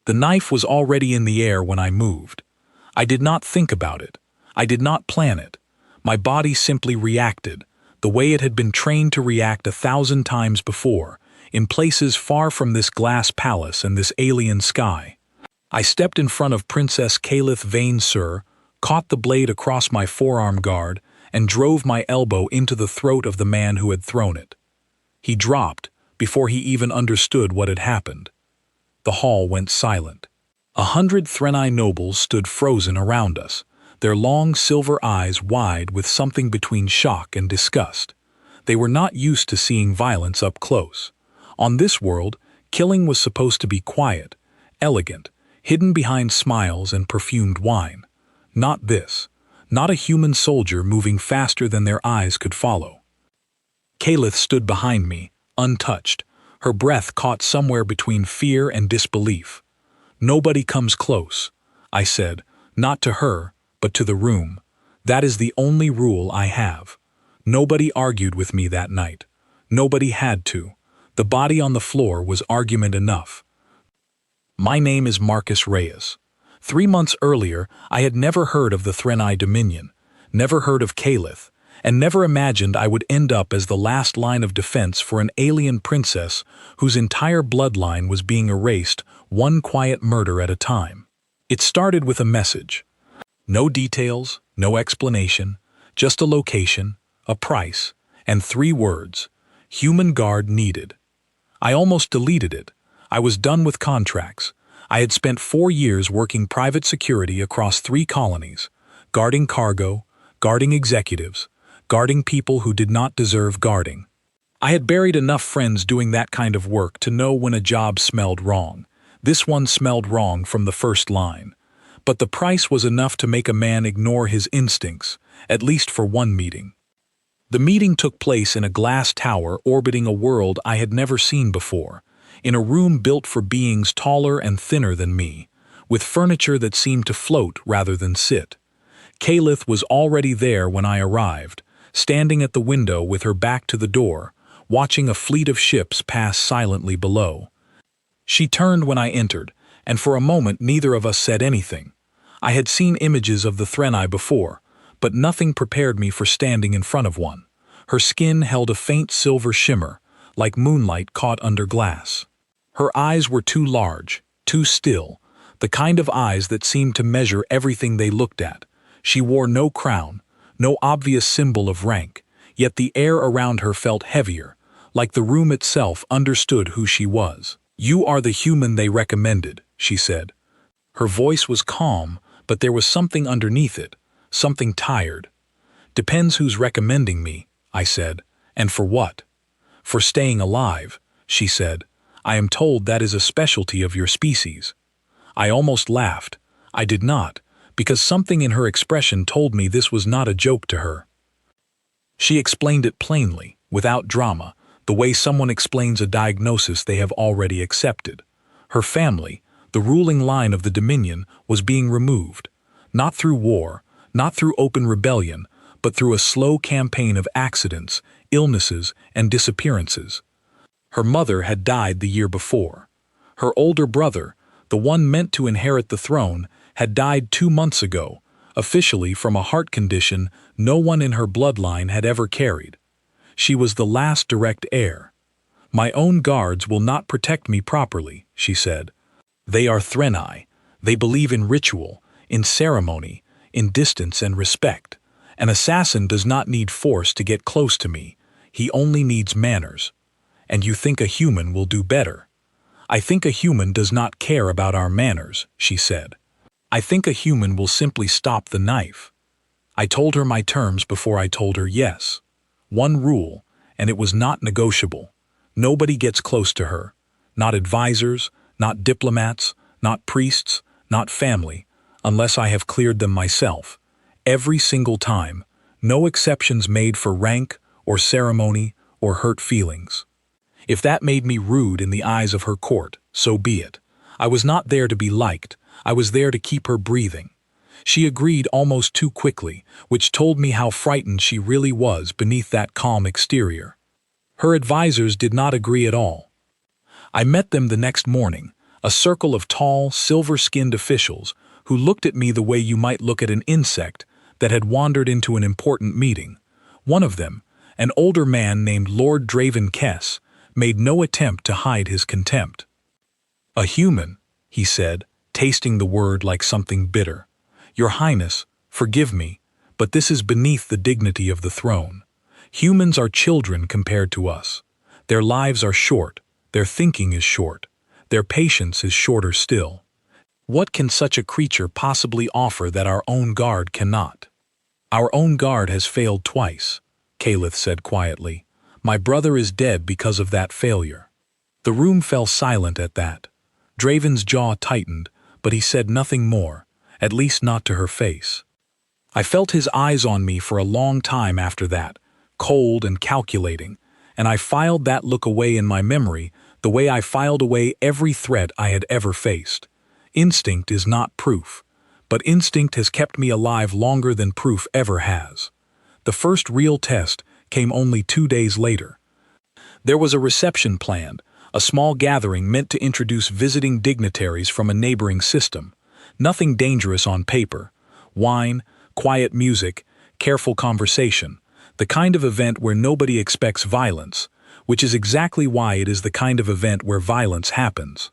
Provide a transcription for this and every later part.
The knife was already in the air when I moved. I did not think about it. I did not plan it. My body simply reacted, the way it had been trained to react 1,000 times before, in places far from this glass palace and this alien sky. I stepped in front of Princess Calith Vane Sir, caught the blade across my forearm guard, and drove my elbow into the throat of the man who had thrown it. He dropped before he even understood what had happened. The hall went silent. 100 Threnai nobles stood frozen around us, their long silver eyes wide with something between shock and disgust. They were not used to seeing violence up close. On this world, killing was supposed to be quiet, elegant, hidden behind smiles and perfumed wine. Not this. Not a human soldier moving faster than their eyes could follow. Calith stood behind me, untouched, her breath caught somewhere between fear and disbelief. "Nobody comes close," I said, not to her, but to the room. "That is the only rule I have." Nobody argued with me that night. Nobody had to. The body on the floor was argument enough. My name is Marcus Reyes. 3 months earlier, I had never heard of the Threnai Dominion, never heard of Calith, and never imagined I would end up as the last line of defense for an alien princess whose entire bloodline was being erased, one quiet murder at a time. It started with a message. No details, no explanation, just a location, a price, and 3 words: human guard needed. I almost deleted it. I was done with contracts. I had spent 4 years working private security across 3 colonies, guarding cargo, guarding executives, guarding people who did not deserve guarding. I had buried enough friends doing that kind of work to know when a job smelled wrong. This one smelled wrong from the first line. But the price was enough to make a man ignore his instincts, at least for one meeting. The meeting took place in a glass tower orbiting a world I had never seen before, in a room built for beings taller and thinner than me, with furniture that seemed to float rather than sit. Calith was already there when I arrived, standing at the window with her back to the door, watching a fleet of ships pass silently below. She turned when I entered, and for a moment neither of us said anything. I had seen images of the Threnai before, but nothing prepared me for standing in front of one. Her skin held a faint silver shimmer, like moonlight caught under glass. Her eyes were too large, too still, the kind of eyes that seemed to measure everything they looked at. She wore no crown, no obvious symbol of rank, yet the air around her felt heavier, like the room itself understood who she was. "You are the human they recommended," she said. Her voice was calm, but there was something underneath it, something tired. "Depends who's recommending me," I said. "And for what?" "For staying alive," she said. "I am told that is a specialty of your species." I almost laughed. I did not, because something in her expression told me this was not a joke to her. She explained it plainly, without drama, the way someone explains a diagnosis they have already accepted. Her family, the ruling line of the Dominion, was being removed, not through war, not through open rebellion, but through a slow campaign of accidents, illnesses, and disappearances. Her mother had died the year before. Her older brother, the one meant to inherit the throne, had died 2 months ago, officially from a heart condition no one in her bloodline had ever carried. She was the last direct heir. "My own guards will not protect me properly," she said. "They are Threnai. They believe in ritual, in ceremony, in distance and respect. An assassin does not need force to get close to me. He only needs manners. And you think a human will do better?" "I think a human does not care about our manners," she said. "I think a human will simply stop the knife." I told her my terms before I told her yes. One rule, and it was not negotiable. Nobody gets close to her. Not advisors, not diplomats, not priests, not family, unless I have cleared them myself. Every single time, no exceptions made for rank or ceremony or hurt feelings. If that made me rude in the eyes of her court, so be it. I was not there to be liked. I was there to keep her breathing. She agreed almost too quickly, which told me how frightened she really was beneath that calm exterior. Her advisors did not agree at all. I met them the next morning. A circle of tall, silver-skinned officials who looked at me the way you might look at an insect that had wandered into an important meeting. One of them, an older man named Lord Draven Kess, made no attempt to hide his contempt. "A human," he said, tasting the word like something bitter. "Your Highness, forgive me, but this is beneath the dignity of the throne. Humans are children compared to us. Their lives are short, their thinking is short, their patience is shorter still. What can such a creature possibly offer that our own guard cannot?" "Our own guard has failed twice," Calith said quietly. "My brother is dead because of that failure." The room fell silent at that. Draven's jaw tightened, but he said nothing more, at least not to her face. I felt his eyes on me for a long time after that, cold and calculating, and I filed that look away in my memory the way I filed away every threat I had ever faced. Instinct is not proof, but instinct has kept me alive longer than proof ever has. The first real test came only 2 days later. There was a reception planned, a small gathering meant to introduce visiting dignitaries from a neighboring system. Nothing dangerous on paper. Wine, quiet music, careful conversation. The kind of event where nobody expects violence, which is exactly why it is the kind of event where violence happens.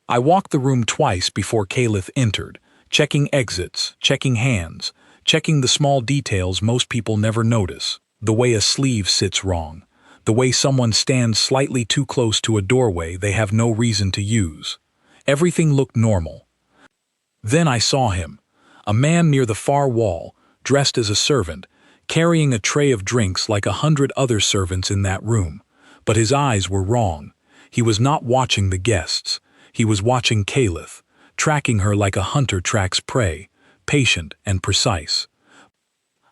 I walked the room twice before Calith entered, checking exits, checking hands, checking the small details most people never notice. The way a sleeve sits wrong, the way someone stands slightly too close to a doorway they have no reason to use. Everything looked normal. Then I saw him, a man near the far wall, dressed as a servant, carrying a tray of drinks like 100 other servants in that room. But his eyes were wrong. He was not watching the guests. He was watching Calith, tracking her like a hunter tracks prey, patient and precise.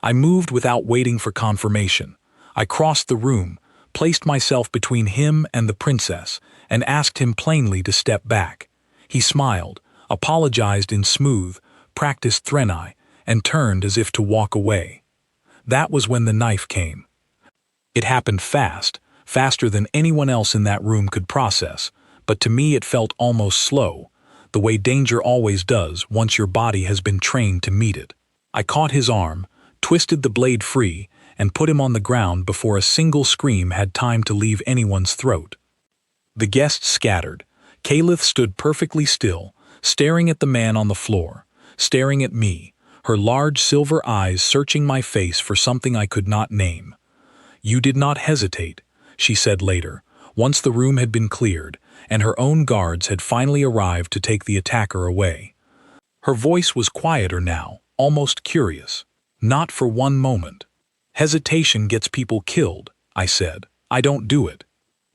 I moved without waiting for confirmation. I crossed the room, placed myself between him and the princess, and asked him plainly to step back. He smiled, apologized in smooth, practiced Threnai, and turned as if to walk away. That was when the knife came. It happened fast, faster than anyone else in that room could process, but to me it felt almost slow, the way danger always does once your body has been trained to meet it. I caught his arm, twisted the blade free, and put him on the ground before a single scream had time to leave anyone's throat. The guests scattered. Calith stood perfectly still, staring at the man on the floor, staring at me, her large silver eyes searching my face for something I could not name. "You did not hesitate," she said later, once the room had been cleared, and her own guards had finally arrived to take the attacker away. Her voice was quieter now, almost curious. "Not for one moment." "Hesitation gets people killed," I said. "I don't do it."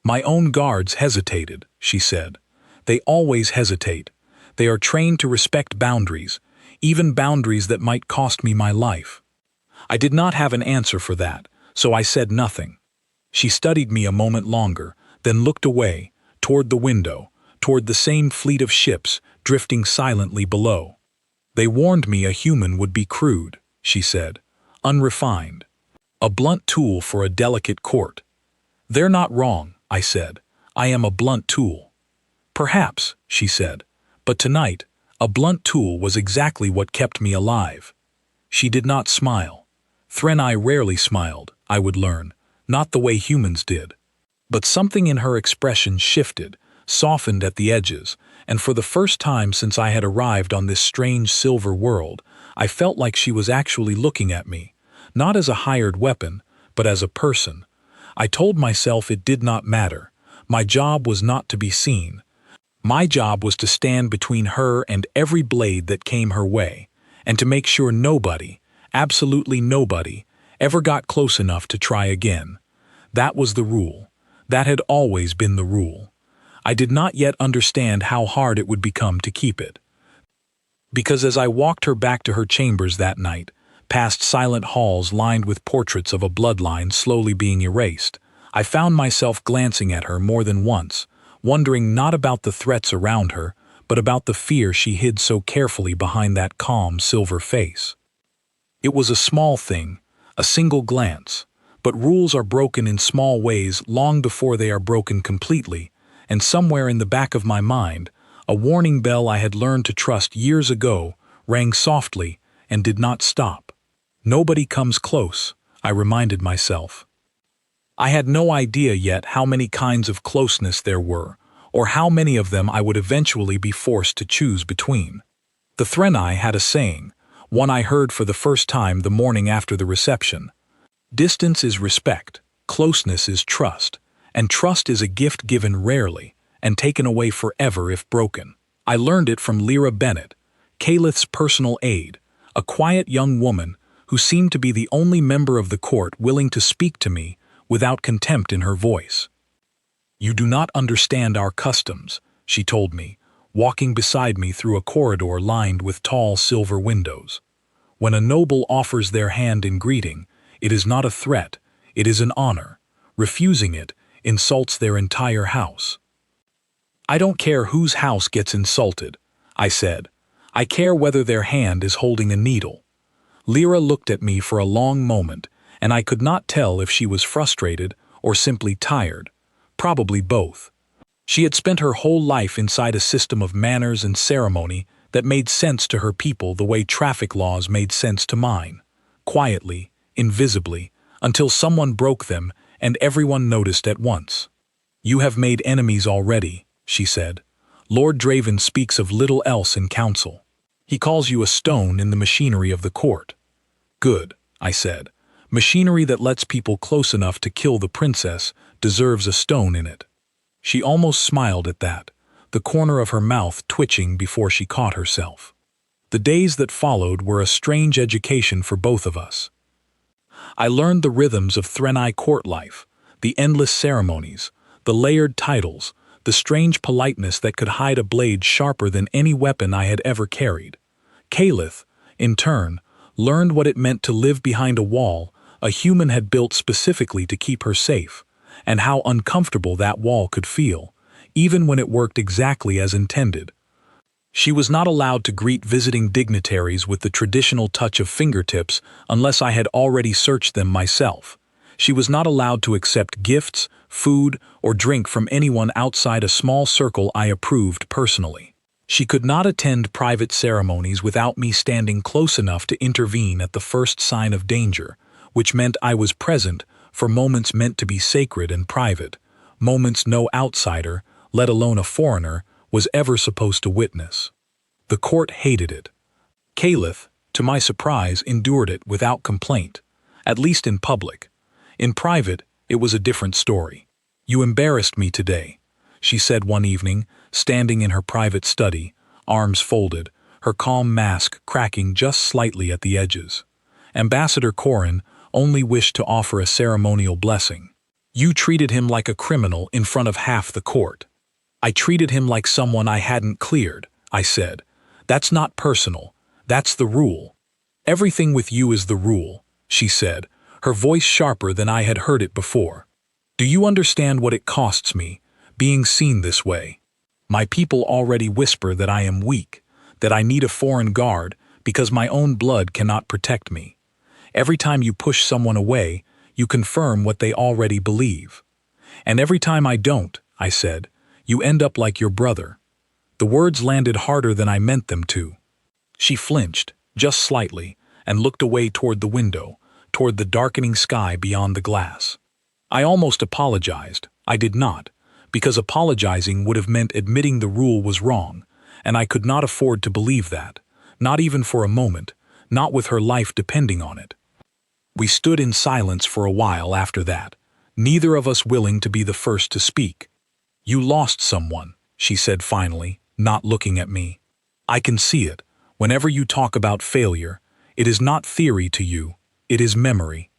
"My own guards hesitated," she said. "They always hesitate. They are trained to respect boundaries, even boundaries that might cost me my life." I did not have an answer for that, so I said nothing. She studied me a moment longer, then looked away, toward the window, toward the same fleet of ships drifting silently below. "They warned me a human would be crude," she said, "unrefined. A blunt tool for a delicate court." "They're not wrong," I said. "I am a blunt tool." "Perhaps," she said, "but tonight, a blunt tool was exactly what kept me alive." She did not smile. Threnai rarely smiled, I would learn, not the way humans did. But something in her expression shifted, softened at the edges, and for the first time since I had arrived on this strange silver world, I felt like she was actually looking at me, not as a hired weapon, but as a person. I told myself it did not matter. My job was not to be seen. My job was to stand between her and every blade that came her way, and to make sure nobody, absolutely nobody, ever got close enough to try again. That was the rule. That had always been the rule. I did not yet understand how hard it would become to keep it. Because as I walked her back to her chambers that night, past silent halls lined with portraits of a bloodline slowly being erased, I found myself glancing at her more than once, wondering not about the threats around her, but about the fear she hid so carefully behind that calm silver face. It was a small thing, a single glance, but rules are broken in small ways long before they are broken completely, and somewhere in the back of my mind, A warning bell I had learned to trust years ago rang softly and did not stop. Nobody comes close, I reminded myself. I had no idea yet how many kinds of closeness there were, or how many of them I would eventually be forced to choose between. The Threnai had a saying, one I heard for the first time the morning after the reception. Distance is respect, closeness is trust, and trust is a gift given rarely and taken away forever if broken. I learned it from Lyra Bennett, Calith's personal aide, a quiet young woman who seemed to be the only member of the court willing to speak to me without contempt in her voice. "You do not understand our customs," she told me, walking beside me through a corridor lined with tall silver windows. "When a noble offers their hand in greeting, it is not a threat, it is an honor. Refusing it insults their entire house." "I don't care whose house gets insulted," I said. "I care whether their hand is holding a needle." Lyra looked at me for a long moment, and I could not tell if she was frustrated or simply tired. Probably both. She had spent her whole life inside a system of manners and ceremony that made sense to her people the way traffic laws made sense to mine. Quietly, invisibly, until someone broke them and everyone noticed at once. "You have made enemies already," she said. "Lord Draven speaks of little else in council. He calls you a stone in the machinery of the court." "Good," I said. "Machinery that lets people close enough to kill the princess deserves a stone in it." She almost smiled at that, the corner of her mouth twitching before she caught herself. The days that followed were a strange education for both of us. I learned the rhythms of Threnai court life, the endless ceremonies, the layered titles, the strange politeness that could hide a blade sharper than any weapon I had ever carried. Calith, in turn, learned what it meant to live behind a wall a human had built specifically to keep her safe, and how uncomfortable that wall could feel, even when it worked exactly as intended. She was not allowed to greet visiting dignitaries with the traditional touch of fingertips unless I had already searched them myself. She was not allowed to accept gifts, food, or drink from anyone outside a small circle I approved personally. She could not attend private ceremonies without me standing close enough to intervene at the first sign of danger, which meant I was present for moments meant to be sacred and private, moments no outsider, let alone a foreigner, was ever supposed to witness. The court hated it. Calith, to my surprise, endured it without complaint, at least in public. In private, it was a different story. "You embarrassed me today," she said one evening, standing in her private study, arms folded, her calm mask cracking just slightly at the edges. Ambassador Corin only wished to offer a ceremonial blessing. "You treated him like a criminal in front of half the court." "I treated him like someone I hadn't cleared," I said. "That's not personal. That's the rule." "Everything with you is the rule," she said, her voice sharper than I had heard it before. "Do you understand what it costs me, being seen this way? My people already whisper that I am weak, that I need a foreign guard because my own blood cannot protect me. Every time you push someone away, you confirm what they already believe. And every time I don't," I said, "you end up like your brother." The words landed harder than I meant them to. She flinched, just slightly, and looked away toward the window, toward the darkening sky beyond the glass. I almost apologized. I did not, because apologizing would have meant admitting the rule was wrong, and I could not afford to believe that, not even for a moment, not with her life depending on it. We stood in silence for a while after that, neither of us willing to be the first to speak. "You lost someone," she said finally, not looking at me. "I can see it. Whenever you talk about failure, it is not theory to you, it is memory."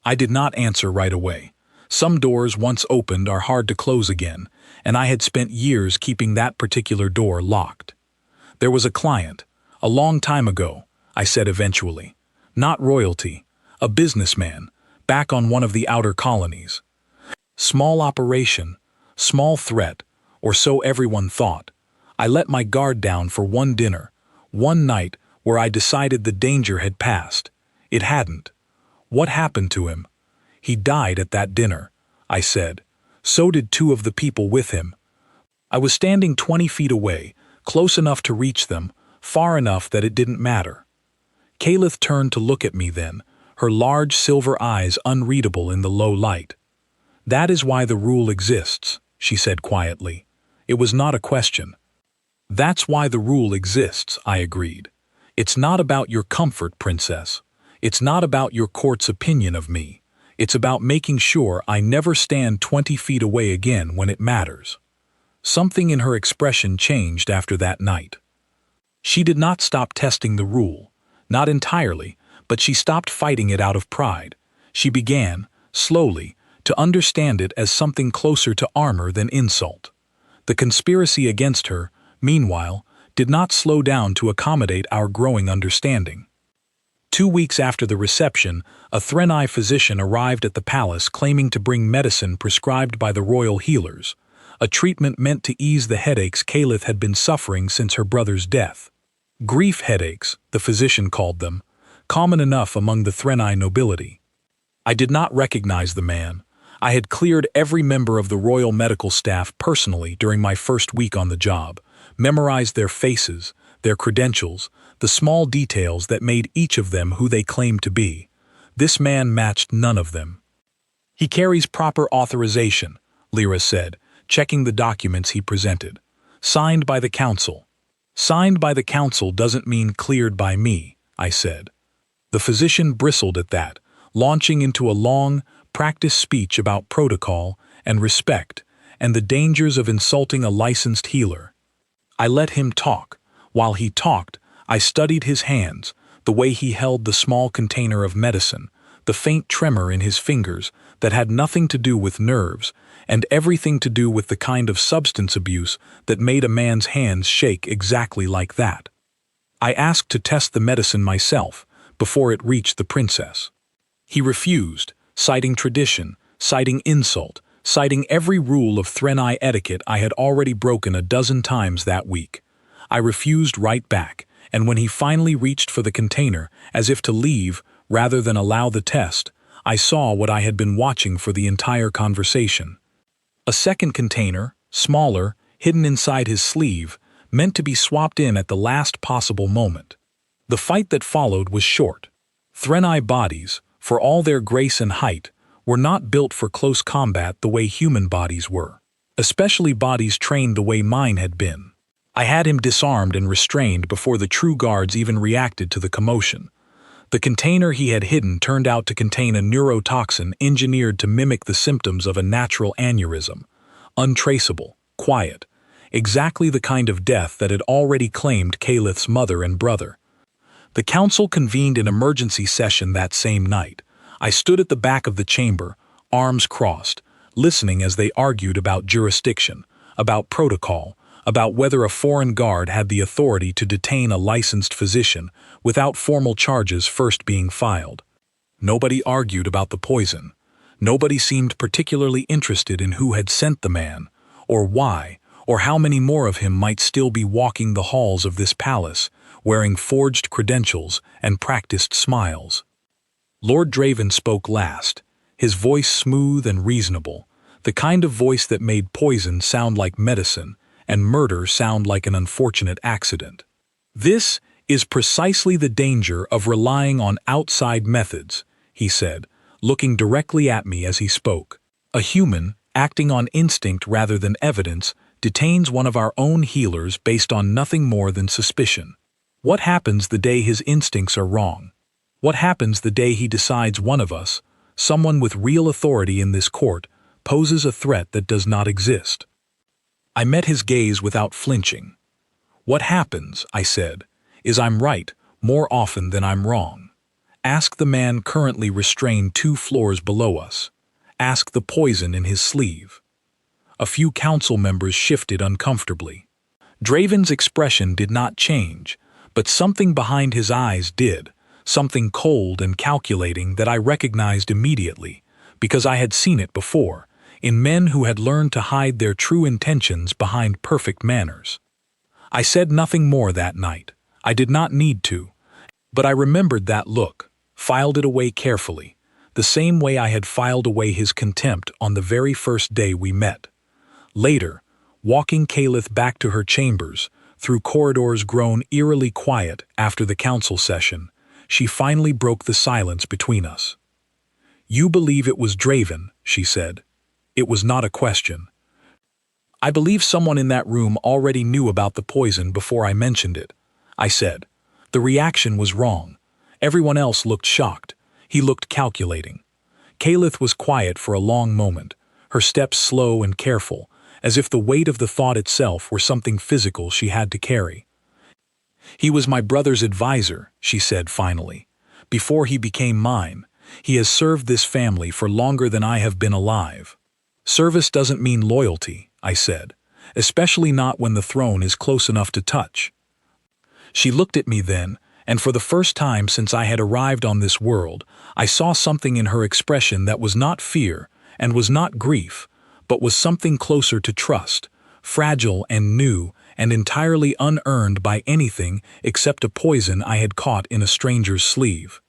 I did not answer right away. Some doors once opened are hard to close again, and I had spent years keeping that particular door locked. "There was a client, a long time ago," I said eventually. "Not royalty. A businessman, back on one of the outer colonies. Small operation, small threat, or so everyone thought. I let my guard down for one dinner, one night where I decided the danger had passed. It hadn't. What happened to him? He died at that dinner," I said. "So did two of the people with him. I was standing 20 feet away, close enough to reach them, far enough that it didn't matter. Kalith turned to look at me then, her large silver eyes unreadable in the low light. "That is why the rule exists," she said quietly. It was not a question. "That's why the rule exists," I agreed. "It's not about your comfort, princess. It's not about your court's opinion of me. It's about making sure I never stand 20 feet away again when it matters." Something in her expression changed after that night. She did not stop testing the rule. Not entirely, but she stopped fighting it out of pride. She began, slowly, to understand it as something closer to armor than insult. The conspiracy against her, meanwhile, did not slow down to accommodate our growing understanding. 2 weeks after the reception, a Threnai physician arrived at the palace claiming to bring medicine prescribed by the royal healers, a treatment meant to ease the headaches Kalith had been suffering since her brother's death. Grief headaches, the physician called them, common enough among the Threnai nobility. I did not recognize the man. I had cleared every member of the royal medical staff personally during my first week on the job, memorized their faces, their credentials, the small details that made each of them who they claimed to be. This man matched none of them. "He carries proper authorization," Lyra said, checking the documents he presented. "Signed by the council." "Signed by the council doesn't mean cleared by me," I said. The physician bristled at that, launching into a long, practiced speech about protocol and respect and the dangers of insulting a licensed healer. I let him talk. While he talked, I studied his hands, the way he held the small container of medicine, the faint tremor in his fingers that had nothing to do with nerves and everything to do with the kind of substance abuse that made a man's hands shake exactly like that. I asked to test the medicine myself before it reached the princess. He refused, citing tradition, citing insult, citing every rule of Threnai etiquette I had already broken a dozen times that week. I refused right back, and when he finally reached for the container, as if to leave rather than allow the test, I saw what I had been watching for the entire conversation. A second container, smaller, hidden inside his sleeve, meant to be swapped in at the last possible moment. The fight that followed was short. Threnai bodies, for all their grace and height, were not built for close combat the way human bodies were, especially bodies trained the way mine had been. I had him disarmed and restrained before the true guards even reacted to the commotion. The container he had hidden turned out to contain a neurotoxin engineered to mimic the symptoms of a natural aneurysm. Untraceable, quiet, exactly the kind of death that had already claimed Kalith's mother and brother. The council convened an emergency session that same night. I stood at the back of the chamber, arms crossed, listening as they argued about jurisdiction, about protocol, about whether a foreign guard had the authority to detain a licensed physician without formal charges first being filed. Nobody argued about the poison. Nobody seemed particularly interested in who had sent the man, or why, or how many more of him might still be walking the halls of this palace, wearing forged credentials and practiced smiles. Lord Draven spoke last, his voice smooth and reasonable, the kind of voice that made poison sound like medicine and murder sound like an unfortunate accident. "This is precisely the danger of relying on outside methods," he said, looking directly at me as he spoke. "A human, acting on instinct rather than evidence, detains one of our own healers based on nothing more than suspicion. What happens the day his instincts are wrong? What happens the day he decides one of us, someone with real authority in this court, poses a threat that does not exist?" I met his gaze without flinching. "What happens," I said, "is I'm right more often than I'm wrong. Ask the man currently restrained 2 floors below us. Ask the poison in his sleeve." A few council members shifted uncomfortably. Draven's expression did not change, but something behind his eyes did, something cold and calculating that I recognized immediately, because I had seen it before, in men who had learned to hide their true intentions behind perfect manners. I said nothing more that night. I did not need to. But I remembered that look, filed it away carefully, the same way I had filed away his contempt on the very first day we met. Later, walking Caliph back to her chambers, through corridors grown eerily quiet after the council session, she finally broke the silence between us. "You believe it was Draven," she said. It was not a question. "I believe someone in that room already knew about the poison before I mentioned it," I said. The reaction was wrong. Everyone else looked shocked. He looked calculating. Caliph was quiet for a long moment, her steps slow and careful, as if the weight of the thought itself were something physical she had to carry. "He was my brother's advisor," she said finally. "Before he became mine, he has served this family for longer than I have been alive." "Service doesn't mean loyalty," I said, "especially not when the throne is close enough to touch." She looked at me then, and for the first time since I had arrived on this world, I saw something in her expression that was not fear and was not grief, but was something closer to trust, fragile and new and entirely unearned by anything except a poison I had caught in a stranger's sleeve.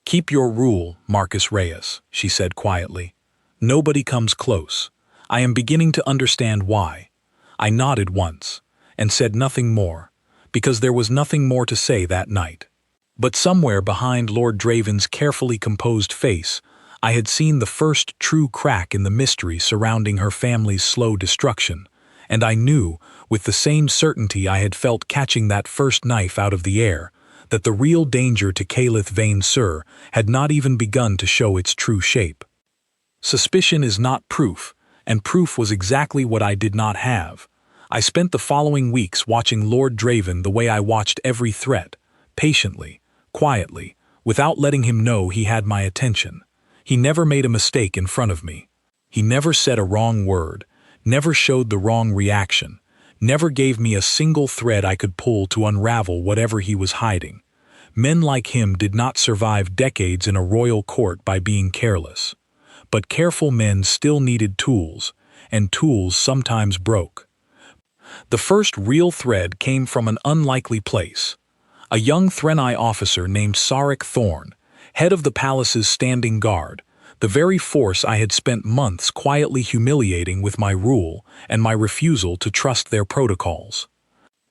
"Keep your rule, Marcus Reyes," she said quietly. "Nobody comes close. I am beginning to understand why." I nodded once, and said nothing more, because there was nothing more to say that night. But somewhere behind Lord Draven's carefully composed face, I had seen the first true crack in the mystery surrounding her family's slow destruction, and I knew, with the same certainty I had felt catching that first knife out of the air, that the real danger to Caliph Vain Sur had not even begun to show its true shape. Suspicion is not proof, and proof was exactly what I did not have. I spent the following weeks watching Lord Draven the way I watched every threat, patiently, quietly, without letting him know he had my attention. He never made a mistake in front of me. He never said a wrong word, never showed the wrong reaction, never gave me a single thread I could pull to unravel whatever he was hiding. Men like him did not survive decades in a royal court by being careless. But careful men still needed tools, and tools sometimes broke. The first real thread came from an unlikely place. A young Threnai officer named Sarek Thorn, head of the palace's standing guard, the very force I had spent months quietly humiliating with my rule and my refusal to trust their protocols.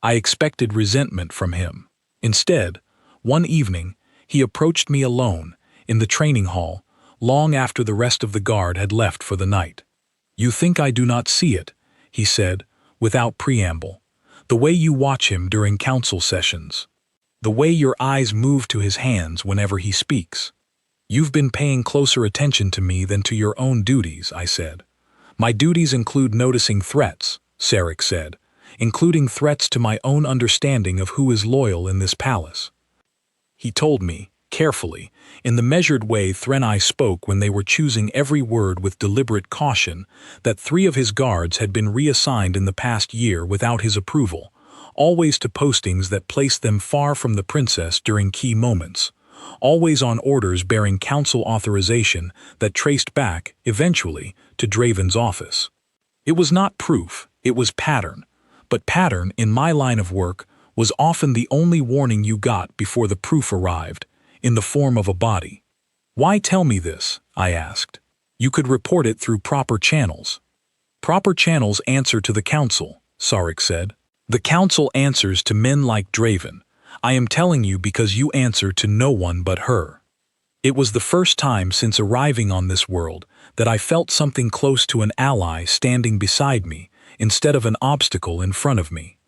I expected resentment from him. Instead, one evening, he approached me alone, in the training hall, long after the rest of the guard had left for the night. "You think I do not see it," he said, without preamble. "The way you watch him during council sessions. The way your eyes move to his hands whenever he speaks. You've been paying closer attention to me than to your own duties," I said. "My duties include noticing threats," Sarek said, "including threats to my own understanding of who is loyal in this palace." He told me, carefully, in the measured way Threnai spoke when they were choosing every word with deliberate caution, that 3 of his guards had been reassigned in the past year without his approval, always to postings that placed them far from the princess during key moments, always on orders bearing council authorization that traced back, eventually, to Draven's office. It was not proof, it was pattern, but pattern, in my line of work, was often the only warning you got before the proof arrived, in the form of a body. "Why tell me this?" I asked. "You could report it through proper channels." "Proper channels answer to the council," Sarek said. "The council answers to men like Draven. I am telling you because you answer to no one but her." It was the first time since arriving on this world that I felt something close to an ally standing beside me instead of an obstacle in front of me.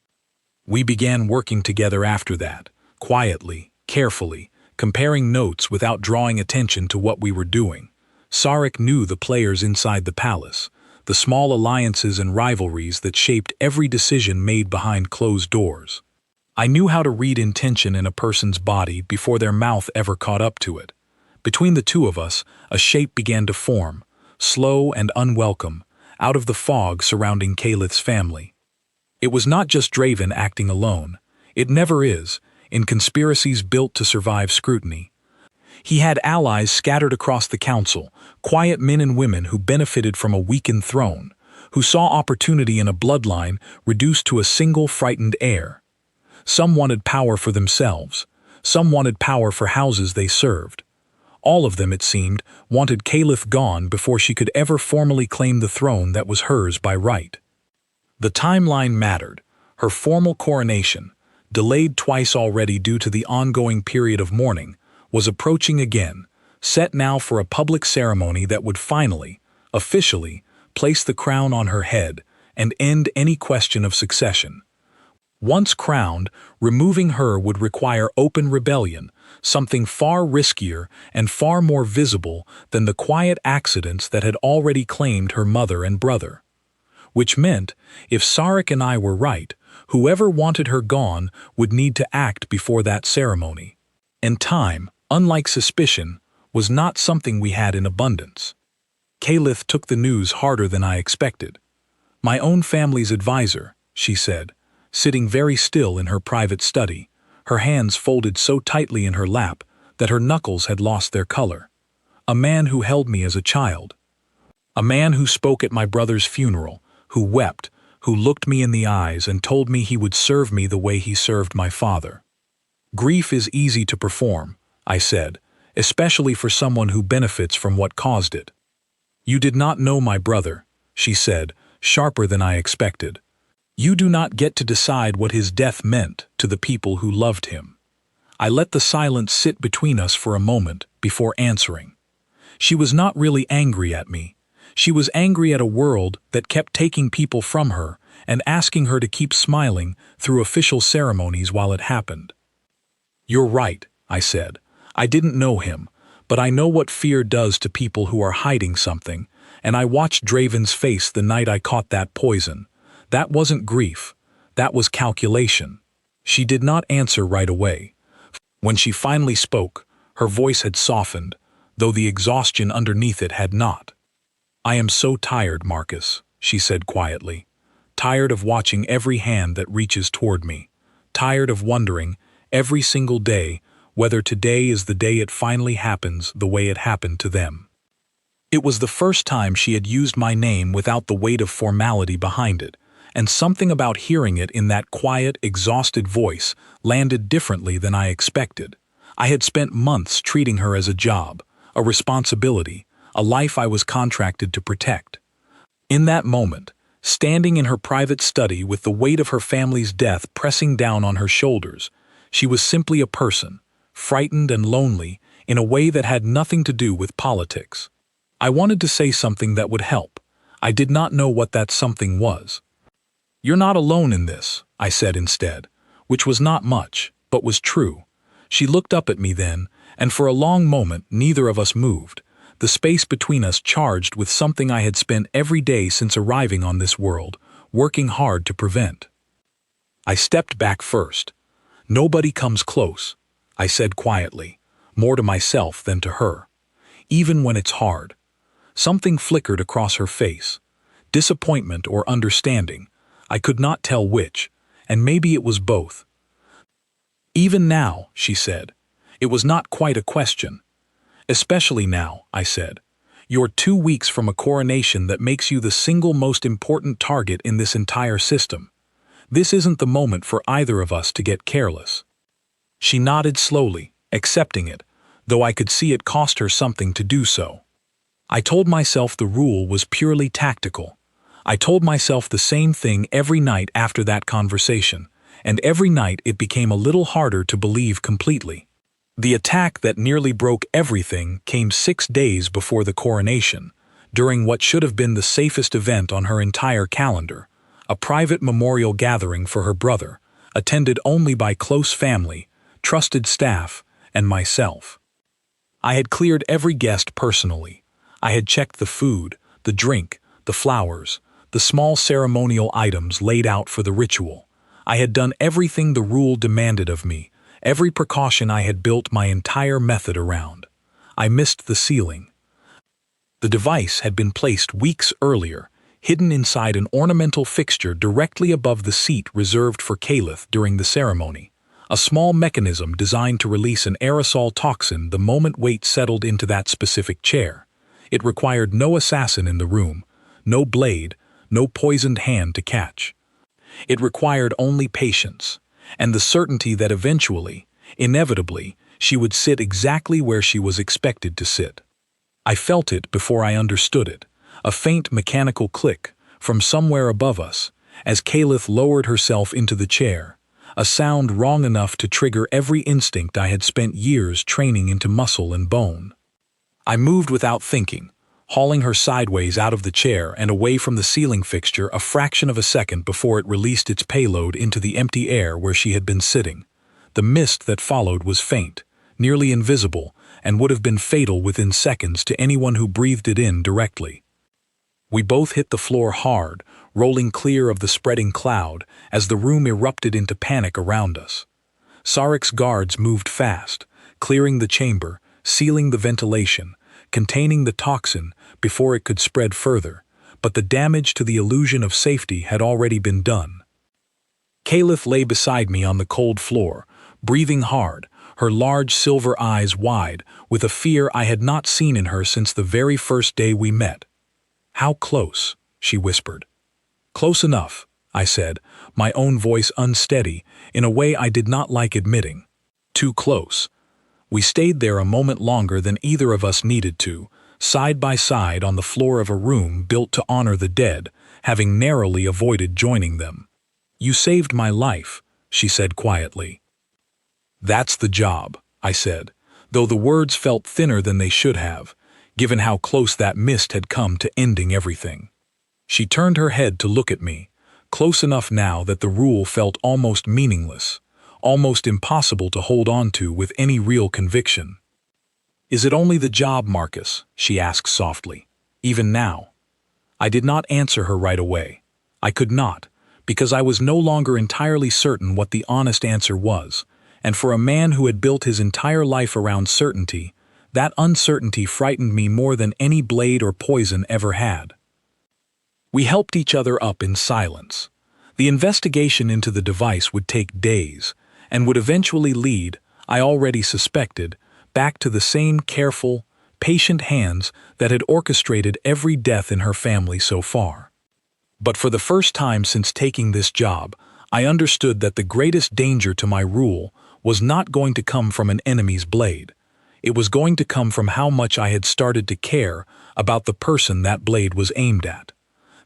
We began working together after that, quietly, carefully, comparing notes without drawing attention to what we were doing. Sarek knew the players inside the palace, the small alliances and rivalries that shaped every decision made behind closed doors. I knew how to read intention in a person's body before their mouth ever caught up to it. Between the two of us, a shape began to form, slow and unwelcome, out of the fog surrounding Calith's family. It was not just Draven acting alone. It never is, in conspiracies built to survive scrutiny. He had allies scattered across the council, quiet men and women who benefited from a weakened throne, who saw opportunity in a bloodline reduced to a single frightened heir. Some wanted power for themselves. Some wanted power for houses they served. All of them, it seemed, wanted Caliph gone before she could ever formally claim the throne that was hers by right. The timeline mattered. Her formal coronation, delayed twice already due to the ongoing period of mourning, was approaching again, set now for a public ceremony that would finally, officially, place the crown on her head and end any question of succession. Once crowned, removing her would require open rebellion, something far riskier and far more visible than the quiet accidents that had already claimed her mother and brother. Which meant, if Sarek and I were right, whoever wanted her gone would need to act before that ceremony. And time, unlike suspicion, was not something we had in abundance. Kalith took the news harder than I expected. "My own family's advisor," she said, sitting very still in her private study, her hands folded so tightly in her lap that her knuckles had lost their color. "A man who held me as a child. A man who spoke at my brother's funeral, who wept, who looked me in the eyes and told me he would serve me the way he served my father." "Grief is easy to perform," I said, "especially for someone who benefits from what caused it." "You did not know my brother," she said, sharper than I expected. "You do not get to decide what his death meant to the people who loved him." I let the silence sit between us for a moment before answering. She was not really angry at me. She was angry at a world that kept taking people from her and asking her to keep smiling through official ceremonies while it happened. "You're right," I said. "I didn't know him, but I know what fear does to people who are hiding something, and I watched Draven's face the night I caught that poison. That wasn't grief. That was calculation." She did not answer right away. When she finally spoke, her voice had softened, though the exhaustion underneath it had not. "I am so tired, Marcus," she said quietly. "Tired of watching every hand that reaches toward me. Tired of wondering, every single day, whether today is the day it finally happens the way it happened to them." It was the first time she had used my name without the weight of formality behind it, and something about hearing it in that quiet, exhausted voice landed differently than I expected. I had spent months treating her as a job, a responsibility, a life I was contracted to protect. In that moment, standing in her private study with the weight of her family's death pressing down on her shoulders, she was simply a person, frightened and lonely in a way that had nothing to do with politics. I wanted to say something that would help. I did not know what that something was. "You're not alone in this," I said instead, which was not much, but was true. She looked up at me then, and for a long moment neither of us moved, the space between us charged with something I had spent every day since arriving on this world, working hard to prevent. I stepped back first. "Nobody comes close," I said quietly, more to myself than to her. "Even when it's hard." Something flickered across her face. Disappointment or understanding. I could not tell which, and maybe it was both. "Even now," she said. It was not quite a question. "Especially now," I said. "You're 2 weeks from a coronation that makes you the single most important target in this entire system. This isn't the moment for either of us to get careless." She nodded slowly, accepting it, though I could see it cost her something to do so. I told myself the rule was purely tactical. I told myself the same thing every night after that conversation, and every night it became a little harder to believe completely. The attack that nearly broke everything came 6 days before the coronation, during what should have been the safest event on her entire calendar, a private memorial gathering for her brother, attended only by close family, trusted staff, and myself. I had cleared every guest personally. I had checked the food, the drink, the flowers, the small ceremonial items laid out for the ritual. I had done everything the rule demanded of me, every precaution I had built my entire method around. I missed the ceiling. The device had been placed weeks earlier, hidden inside an ornamental fixture directly above the seat reserved for Kalith during the ceremony, a small mechanism designed to release an aerosol toxin the moment weight settled into that specific chair. It required no assassin in the room, no blade, no poisoned hand to catch. It required only patience, and the certainty that eventually, inevitably, she would sit exactly where she was expected to sit. I felt it before I understood it, a faint mechanical click from somewhere above us, as Caliph lowered herself into the chair, a sound wrong enough to trigger every instinct I had spent years training into muscle and bone. I moved without thinking, hauling her sideways out of the chair and away from the ceiling fixture a fraction of a second before it released its payload into the empty air where she had been sitting. The mist that followed was faint, nearly invisible, and would have been fatal within seconds to anyone who breathed it in directly. We both hit the floor hard, rolling clear of the spreading cloud as the room erupted into panic around us. Sarek's guards moved fast, clearing the chamber, sealing the ventilation, containing the toxin before it could spread further, but the damage to the illusion of safety had already been done. Caliph lay beside me on the cold floor, breathing hard, her large silver eyes wide with a fear I had not seen in her since the very first day we met. "How close?" she whispered. "Close enough," I said, my own voice unsteady in a way I did not like admitting. "Too close." We stayed there a moment longer than either of us needed to, side by side on the floor of a room built to honor the dead, having narrowly avoided joining them. "You saved my life," she said quietly. "That's the job," I said, though the words felt thinner than they should have, given how close that mist had come to ending everything. She turned her head to look at me, close enough now that the rule felt almost meaningless, almost impossible to hold on to with any real conviction. "Is it only the job, Marcus?" she asked softly. "Even now?" I did not answer her right away. I could not, because I was no longer entirely certain what the honest answer was, and for a man who had built his entire life around certainty, that uncertainty frightened me more than any blade or poison ever had. We helped each other up in silence. The investigation into the device would take days, and would eventually lead, I already suspected, back to the same careful, patient hands that had orchestrated every death in her family so far. But for the first time since taking this job, I understood that the greatest danger to my rule was not going to come from an enemy's blade. It was going to come from how much I had started to care about the person that blade was aimed at.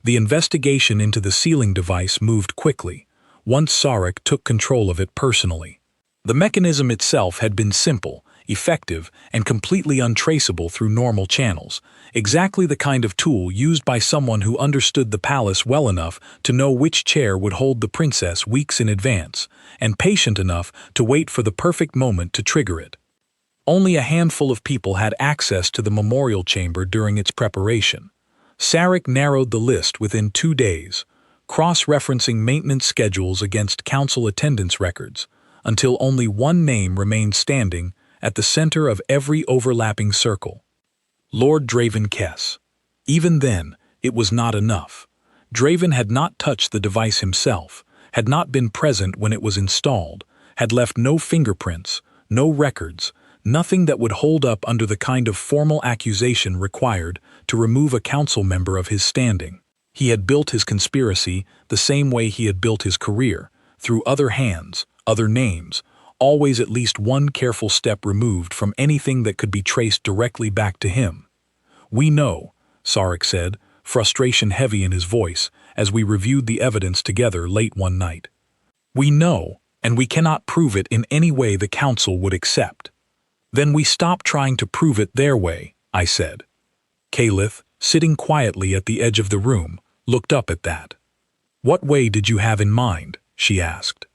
The investigation into the sealing device moved quickly, once Sarek took control of it personally. The mechanism itself had been simple, effective, and completely untraceable through normal channels, exactly the kind of tool used by someone who understood the palace well enough to know which chair would hold the princess weeks in advance, and patient enough to wait for the perfect moment to trigger it. Only a handful of people had access to the memorial chamber during its preparation. Sarek narrowed the list within 2 days, cross-referencing maintenance schedules against council attendance records, until only one name remained standing at the center of every overlapping circle: Lord Draven Kess. Even then, it was not enough. Draven had not touched the device himself, had not been present when it was installed, had left no fingerprints, no records, nothing that would hold up under the kind of formal accusation required to remove a council member of his standing. He had built his conspiracy the same way he had built his career, through other hands, other names, always at least one careful step removed from anything that could be traced directly back to him. "We know," Sarek said, frustration heavy in his voice, as we reviewed the evidence together late one night. "We know, and we cannot prove it in any way the council would accept." "Then we stop trying to prove it their way," I said. Caliph, sitting quietly at the edge of the room, looked up at that. "What way did you have in mind?" she asked.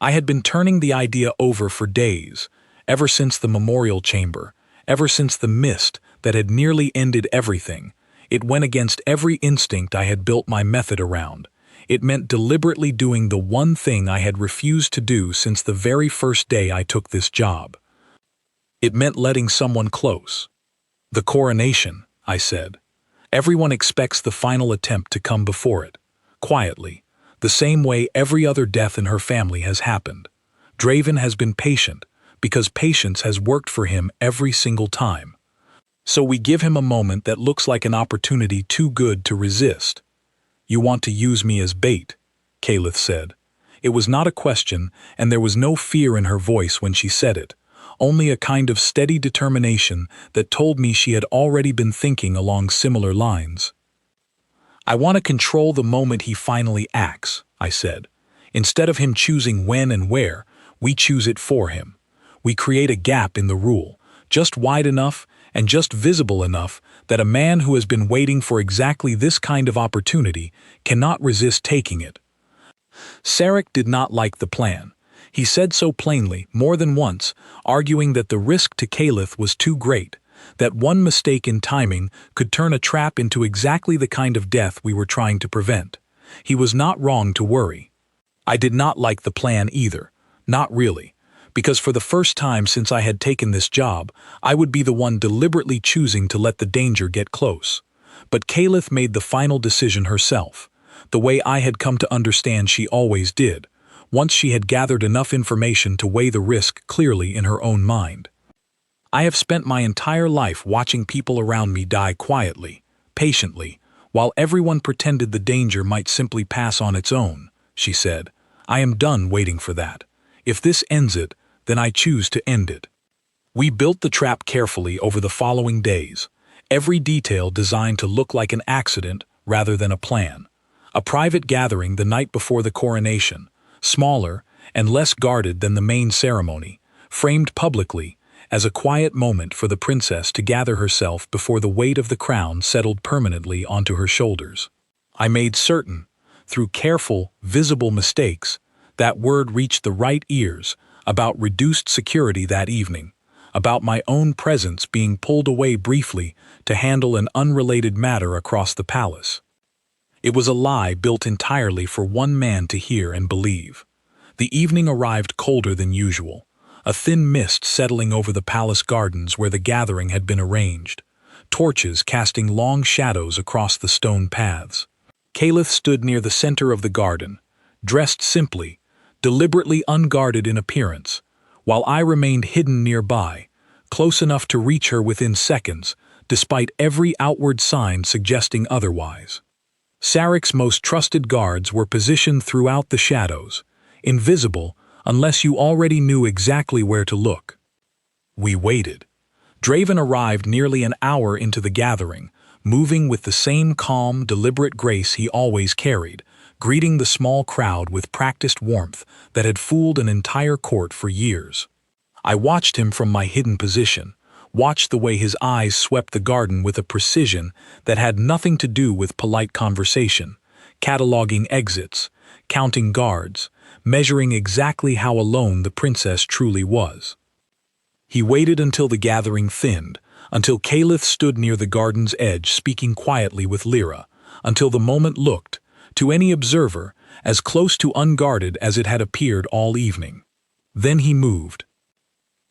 I had been turning the idea over for days, ever since the memorial chamber, ever since the mist that had nearly ended everything. It went against every instinct I had built my method around. It meant deliberately doing the one thing I had refused to do since the very first day I took this job. It meant letting someone close. "The coronation," I said. "Everyone expects the final attempt to come before it, quietly, the same way every other death in her family has happened. Draven has been patient, because patience has worked for him every single time. So we give him a moment that looks like an opportunity too good to resist." "You want to use me as bait," Caliph said. It was not a question, and there was no fear in her voice when she said it, only a kind of steady determination that told me she had already been thinking along similar lines. I want to control the moment he finally acts, I said. Instead of him choosing when and where, we choose it for him. We create a gap in the rule, just wide enough and just visible enough that a man who has been waiting for exactly this kind of opportunity cannot resist taking it. Sarek did not like the plan. He said so plainly, more than once, arguing that the risk to Caliph was too great, that one mistake in timing could turn a trap into exactly the kind of death we were trying to prevent. He was not wrong to worry. I did not like the plan either. Not really. Because for the first time since I had taken this job, I would be the one deliberately choosing to let the danger get close. But Caliph made the final decision herself, the way I had come to understand she always did, once she had gathered enough information to weigh the risk clearly in her own mind. I have spent my entire life watching people around me die quietly, patiently, while everyone pretended the danger might simply pass on its own, she said. I am done waiting for that. If this ends it, then I choose to end it. We built the trap carefully over the following days, every detail designed to look like an accident rather than a plan. A private gathering the night before the coronation, smaller and less guarded than the main ceremony, framed publicly as a quiet moment for the princess to gather herself before the weight of the crown settled permanently onto her shoulders. I made certain, through careful, visible mistakes, that word reached the right ears about reduced security that evening, about my own presence being pulled away briefly to handle an unrelated matter across the palace. It was a lie built entirely for one man to hear and believe. The evening arrived colder than usual, a thin mist settling over the palace gardens where the gathering had been arranged, torches casting long shadows across the stone paths. Caliph stood near the center of the garden, dressed simply, deliberately unguarded in appearance, while I remained hidden nearby, close enough to reach her within seconds, despite every outward sign suggesting otherwise. Sarek's most trusted guards were positioned throughout the shadows, invisible unless you already knew exactly where to look. We waited. Draven arrived nearly an hour into the gathering, moving with the same calm, deliberate grace he always carried, greeting the small crowd with practiced warmth that had fooled an entire court for years. I watched him from my hidden position, watched the way his eyes swept the garden with a precision that had nothing to do with polite conversation, cataloging exits, counting guards, measuring exactly how alone the princess truly was. He waited until the gathering thinned, until Caliph stood near the garden's edge speaking quietly with Lyra, until the moment looked, to any observer, as close to unguarded as it had appeared all evening. Then he moved.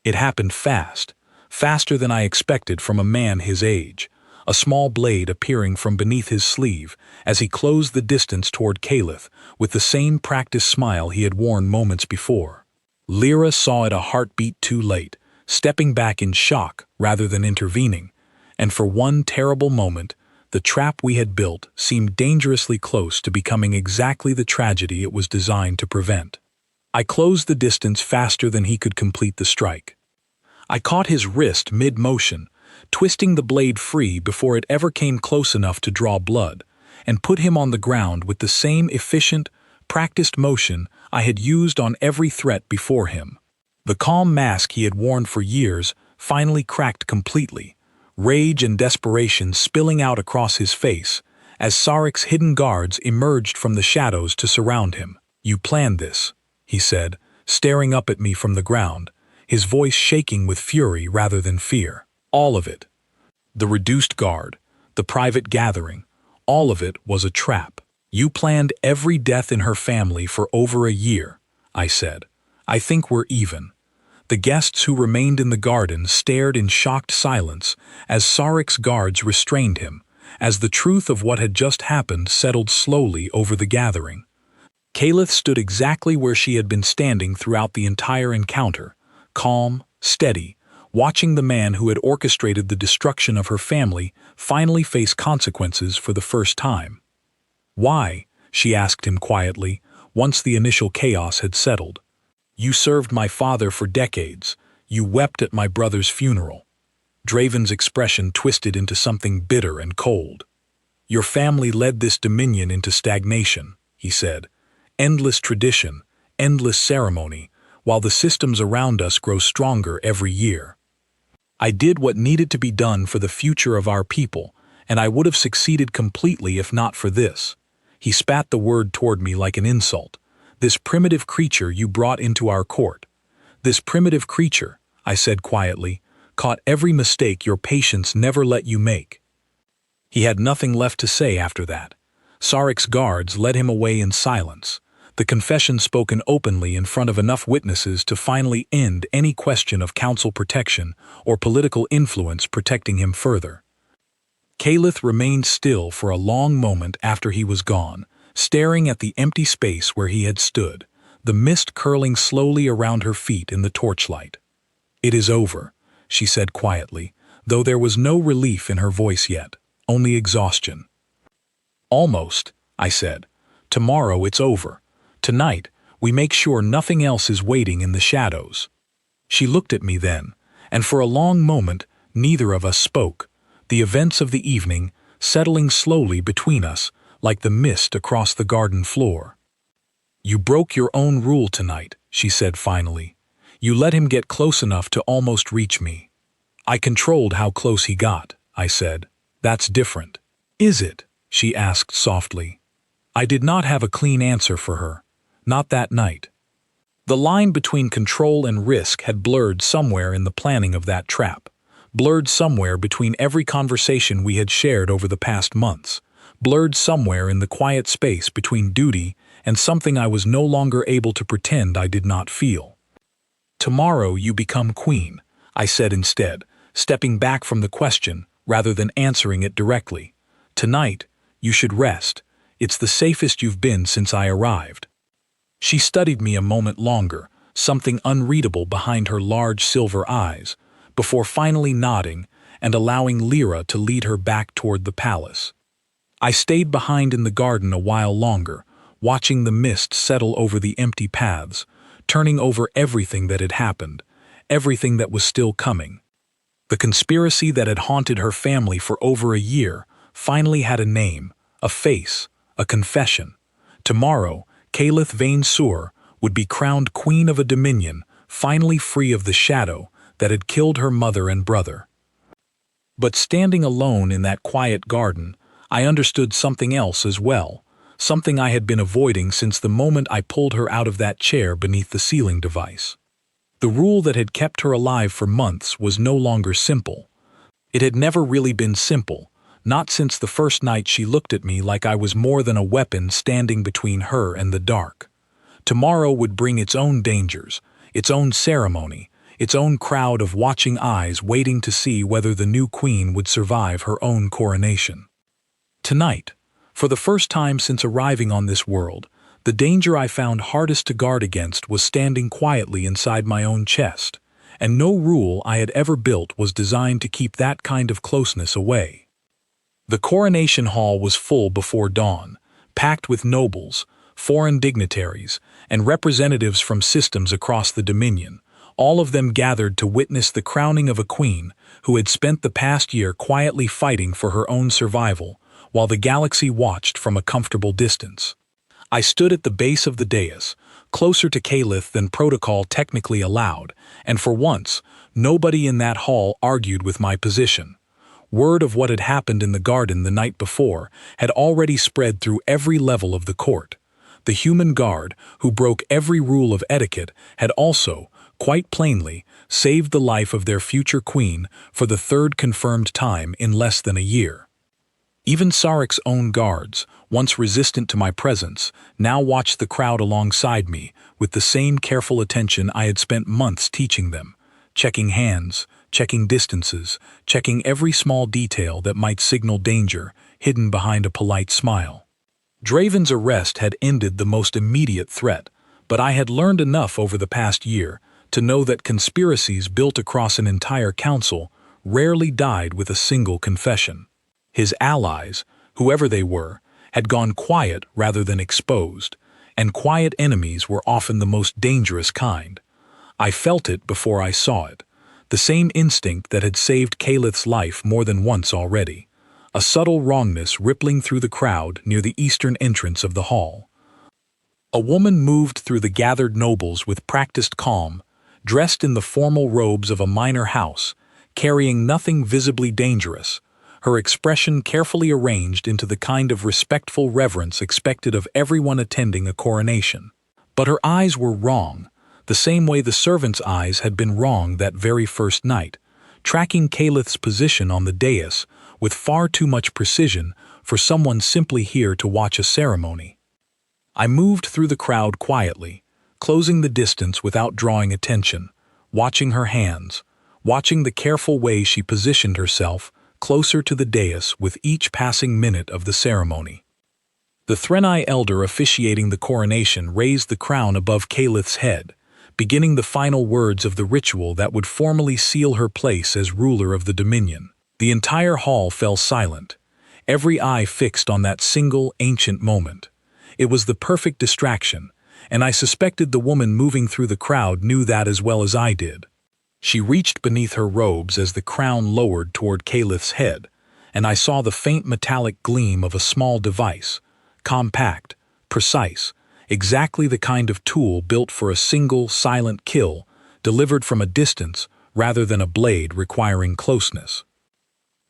It happened fast, faster than I expected from a man his age, a small blade appearing from beneath his sleeve as he closed the distance toward Caliph with the same practiced smile he had worn moments before. Lyra saw it a heartbeat too late, stepping back in shock rather than intervening, and for one terrible moment, the trap we had built seemed dangerously close to becoming exactly the tragedy it was designed to prevent. I closed the distance faster than he could complete the strike. I caught his wrist mid-motion, twisting the blade free before it ever came close enough to draw blood, and put him on the ground with the same efficient, practiced motion I had used on every threat before him. The calm mask he had worn for years finally cracked completely, rage and desperation spilling out across his face, as Sarek's hidden guards emerged from the shadows to surround him. "You planned this," he said, staring up at me from the ground, his voice shaking with fury rather than fear. "All of it. The reduced guard, the private gathering, all of it was a trap. You planned every death in her family for over a year," I said. "I think we're even." The guests who remained in the garden stared in shocked silence as Sarek's guards restrained him, as the truth of what had just happened settled slowly over the gathering. Caliph stood exactly where she had been standing throughout the entire encounter, calm, steady, watching the man who had orchestrated the destruction of her family finally face consequences for the first time. "Why?" she asked him quietly, once the initial chaos had settled. "You served my father for decades. You wept at my brother's funeral." Draven's expression twisted into something bitter and cold. Your family led this dominion into stagnation, he said. Endless tradition, endless ceremony, while the systems around us grow stronger every year. I did what needed to be done for the future of our people, and I would have succeeded completely if not for this. He spat the word toward me like an insult. This primitive creature you brought into our court. This primitive creature, I said quietly, caught every mistake your patience never let you make. He had nothing left to say after that. Sarik's guards led him away in silence, the confession spoken openly in front of enough witnesses to finally end any question of council protection or political influence protecting him further. Kalith remained still for a long moment after he was gone, staring at the empty space where he had stood, the mist curling slowly around her feet in the torchlight. "It is over," she said quietly, though there was no relief in her voice yet, only exhaustion. "Almost," I said. "Tomorrow it's over. Tonight, we make sure nothing else is waiting in the shadows." She looked at me then, and for a long moment neither of us spoke, the events of the evening settling slowly between us like the mist across the garden floor. "You broke your own rule tonight," she said finally. "You let him get close enough to almost reach me." "I controlled how close he got," I said. "That's different." "Is it?" she asked softly. I did not have a clean answer for her. Not that night. The line between control and risk had blurred somewhere in the planning of that trap, blurred somewhere between every conversation we had shared over the past months, blurred somewhere in the quiet space between duty and something I was no longer able to pretend I did not feel. "Tomorrow you become queen," I said instead, stepping back from the question rather than answering it directly. "Tonight, you should rest. It's the safest you've been since I arrived." She studied me a moment longer, something unreadable behind her large silver eyes, before finally nodding and allowing Lyra to lead her back toward the palace. I stayed behind in the garden a while longer, watching the mist settle over the empty paths, turning over everything that had happened, everything that was still coming. The conspiracy that had haunted her family for over a year finally had a name, a face, a confession. Tomorrow, Kalith Vane Sur would be crowned queen of a dominion, finally free of the shadow that had killed her mother and brother. But standing alone in that quiet garden, I understood something else as well, something I had been avoiding since the moment I pulled her out of that chair beneath the sealing device. The rule that had kept her alive for months was no longer simple. It had never really been simple, not since the first night she looked at me like I was more than a weapon standing between her and the dark. Tomorrow would bring its own dangers, its own ceremony, its own crowd of watching eyes waiting to see whether the new queen would survive her own coronation. Tonight, for the first time since arriving on this world, the danger I found hardest to guard against was standing quietly inside my own chest, and no rule I had ever built was designed to keep that kind of closeness away. The coronation hall was full before dawn, packed with nobles, foreign dignitaries, and representatives from systems across the Dominion, all of them gathered to witness the crowning of a queen who had spent the past year quietly fighting for her own survival, while the galaxy watched from a comfortable distance. I stood at the base of the dais, closer to Kalith than protocol technically allowed, and for once, nobody in that hall argued with my position. Word of what had happened in the garden the night before had already spread through every level of the court. The human guard, who broke every rule of etiquette, had also, quite plainly, saved the life of their future queen for the third confirmed time in less than a year. Even Sarik's own guards, once resistant to my presence, now watched the crowd alongside me with the same careful attention I had spent months teaching them, checking hands, checking distances, checking every small detail that might signal danger, hidden behind a polite smile. Draven's arrest had ended the most immediate threat, but I had learned enough over the past year to know that conspiracies built across an entire council rarely died with a single confession. His allies, whoever they were, had gone quiet rather than exposed, and quiet enemies were often the most dangerous kind. I felt it before I saw it. The same instinct that had saved Kalith's life more than once already. a subtle wrongness rippling through the crowd near the eastern entrance of the hall. A woman moved through the gathered nobles with practiced calm, dressed in the formal robes of a minor house, carrying nothing visibly dangerous, her expression carefully arranged into the kind of respectful reverence expected of everyone attending a coronation. But her eyes were wrong, the same way the servants' eyes had been wrong that very first night, tracking Calith's position on the dais with far too much precision for someone simply here to watch a ceremony. I moved through the crowd quietly, closing the distance without drawing attention, watching her hands, watching the careful way she positioned herself closer to the dais with each passing minute of the ceremony. The Threnai elder officiating the coronation raised the crown above Calith's head, beginning the final words of the ritual that would formally seal her place as ruler of the Dominion. The entire hall fell silent, every eye fixed on that single, ancient moment. It was the perfect distraction, and I suspected the woman moving through the crowd knew that as well as I did. She reached beneath her robes as the crown lowered toward Calith's head, and I saw the faint metallic gleam of a small device, compact, precise, exactly the kind of tool built for a single, silent kill, delivered from a distance rather than a blade requiring closeness.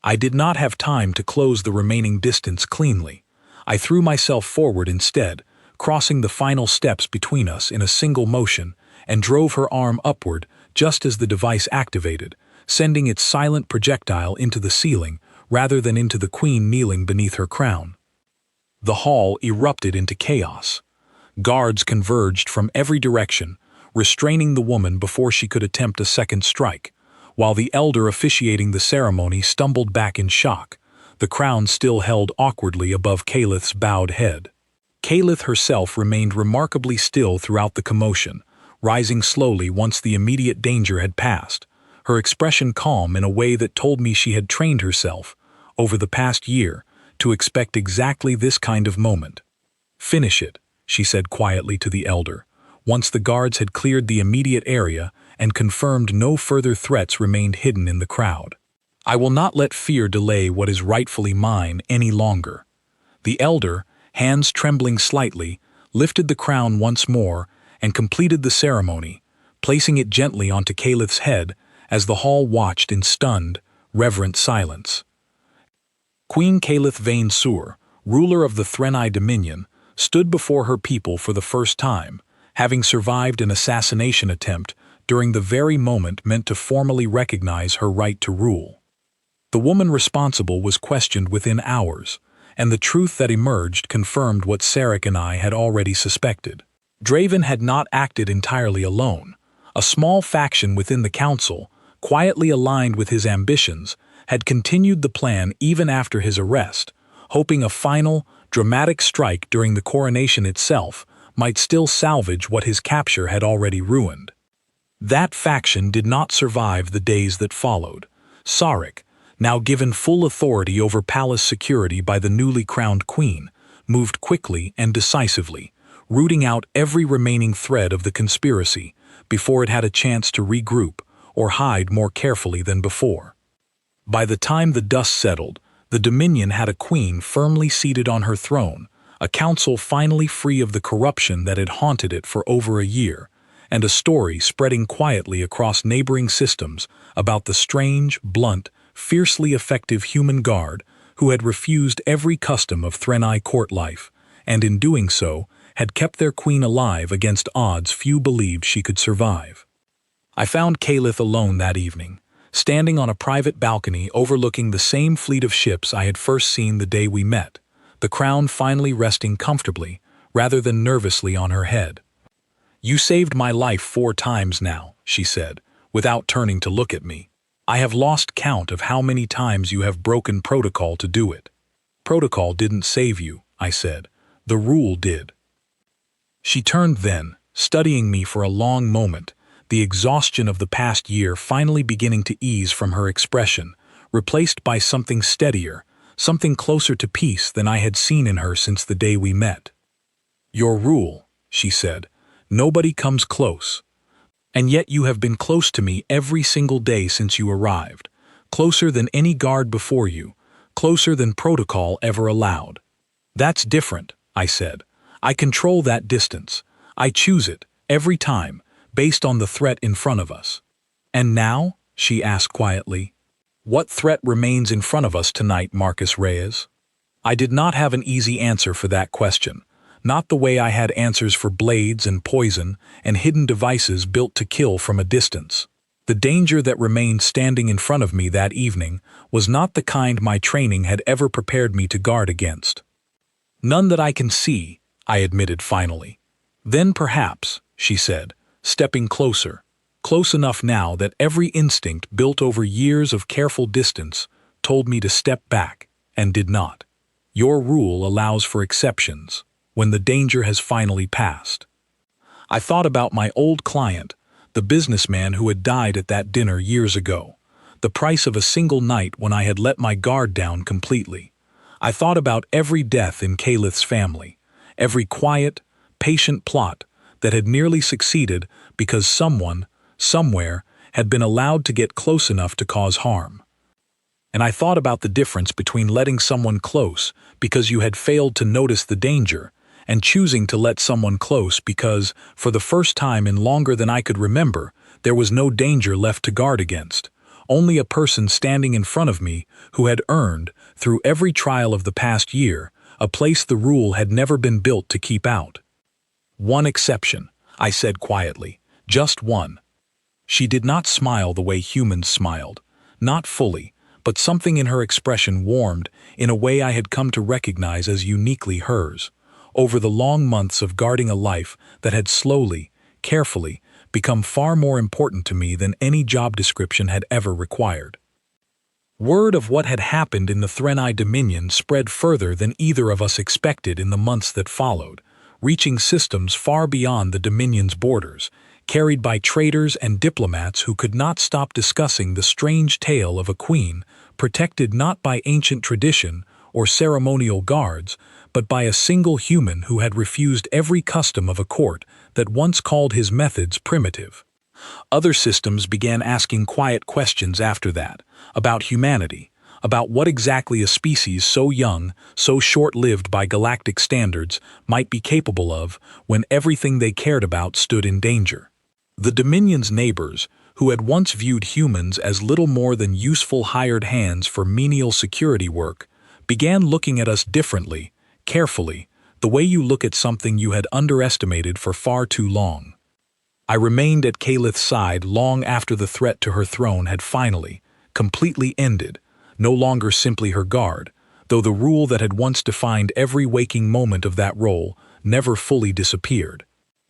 I did not have time to close the remaining distance cleanly. I threw myself forward instead, crossing the final steps between us in a single motion, and drove her arm upward just as the device activated, sending its silent projectile into the ceiling rather than into the queen kneeling beneath her crown. The hall erupted into chaos. Guards converged from every direction, restraining the woman before she could attempt a second strike, while the elder officiating the ceremony stumbled back in shock, the crown still held awkwardly above Calith's bowed head. Calith herself remained remarkably still throughout the commotion, rising slowly once the immediate danger had passed, her expression calm in a way that told me she had trained herself, over the past year, to expect exactly this kind of moment. "Finish it," she said quietly to the elder, once the guards had cleared the immediate area and confirmed no further threats remained hidden in the crowd. "I will not let fear delay what is rightfully mine any longer." The elder, hands trembling slightly, lifted the crown once more and completed the ceremony, placing it gently onto Calith's head as the hall watched in stunned, reverent silence. Queen Calith Vain Sur, ruler of the Threnai Dominion, stood before her people for the first time, having survived an assassination attempt during the very moment meant to formally recognize her right to rule. The woman responsible was questioned within hours, and the truth that emerged confirmed what Sarek and I had already suspected. Draven had not acted entirely alone. A small faction within the council, quietly aligned with his ambitions, had continued the plan even after his arrest, hoping a final, dramatic strike during the coronation itself might still salvage what his capture had already ruined. That faction did not survive the days that followed. Sarek, now given full authority over palace security by the newly crowned queen, moved quickly and decisively, rooting out every remaining thread of the conspiracy before it had a chance to regroup or hide more carefully than before. By the time the dust settled, the Dominion had a queen firmly seated on her throne, a council finally free of the corruption that had haunted it for over a year, and a story spreading quietly across neighboring systems about the strange, blunt, fiercely effective human guard who had refused every custom of Threnai court life, and in doing so, had kept their queen alive against odds few believed she could survive. I found Calith alone that evening, standing on a private balcony overlooking the same fleet of ships I had first seen the day we met, the crown finally resting comfortably, rather than nervously on her head. "You saved my life 4 times now," she said, without turning to look at me. "I have lost count of how many times you have broken protocol to do it." "Protocol didn't save you," I said. "The rule did." She turned then, studying me for a long moment, the exhaustion of the past year finally beginning to ease from her expression, replaced by something steadier, something closer to peace than I had seen in her since the day we met. "Your rule," she said, "nobody comes close. And yet you have been close to me every single day since you arrived, closer than any guard before you, closer than protocol ever allowed. "That's different," I said. "I control that distance. I choose it, every time, based on the threat in front of us." "And now?" she asked quietly. "What threat remains in front of us tonight, Marcus Reyes?" I did not have an easy answer for that question, not the way I had answers for blades and poison and hidden devices built to kill from a distance. The danger that remained standing in front of me that evening was not the kind my training had ever prepared me to guard against. "None that I can see," I admitted finally. "Then perhaps," she said, stepping closer, close enough now that every instinct built over years of careful distance told me to step back, and did not. "Your rule allows for exceptions, when the danger has finally passed." I thought about my old client, the businessman who had died at that dinner years ago, the price of a single night when I had let my guard down completely. I thought about every death in Calith's family, every quiet, patient plot that had nearly succeeded because someone, somewhere, had been allowed to get close enough to cause harm. And I thought about the difference between letting someone close because you had failed to notice the danger and choosing to let someone close because, for the first time in longer than I could remember, there was no danger left to guard against, only a person standing in front of me who had earned, through every trial of the past year, a place the rule had never been built to keep out. "One exception," I said quietly, "just one." She did not smile the way humans smiled, not fully, but something in her expression warmed in a way I had come to recognize as uniquely hers, over the long months of guarding a life that had slowly, carefully, become far more important to me than any job description had ever required. Word of what had happened in the Threnai Dominion spread further than either of us expected in the months that followed, reaching systems far beyond the Dominion's borders, carried by traders and diplomats who could not stop discussing the strange tale of a queen protected not by ancient tradition or ceremonial guards, but by a single human who had refused every custom of a court that once called his methods primitive. Other systems began asking quiet questions after that, about humanity, about what exactly a species so young, so short-lived by galactic standards, might be capable of when everything they cared about stood in danger. The Dominion's neighbors, who had once viewed humans as little more than useful hired hands for menial security work, began looking at us differently, carefully, the way you look at something you had underestimated for far too long. I remained at Calith's side long after the threat to her throne had finally, completely ended, no longer simply her guard, though the rule that had once defined every waking moment of that role never fully disappeared.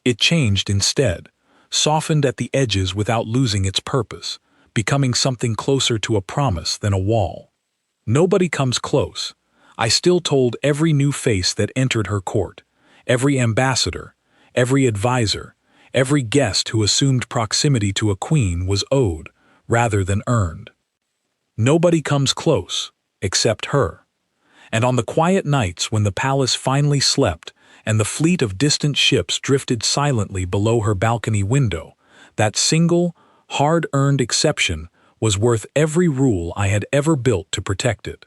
It changed instead, softened at the edges without losing its purpose, becoming something closer to a promise than a wall. "Nobody comes close," I still told every new face that entered her court, every ambassador, every advisor, every guest who assumed proximity to a queen was owed, rather than earned. Nobody comes close, except her. And on the quiet nights when the palace finally slept and the fleet of distant ships drifted silently below her balcony window, that single, hard-earned exception was worth every rule I had ever built to protect it.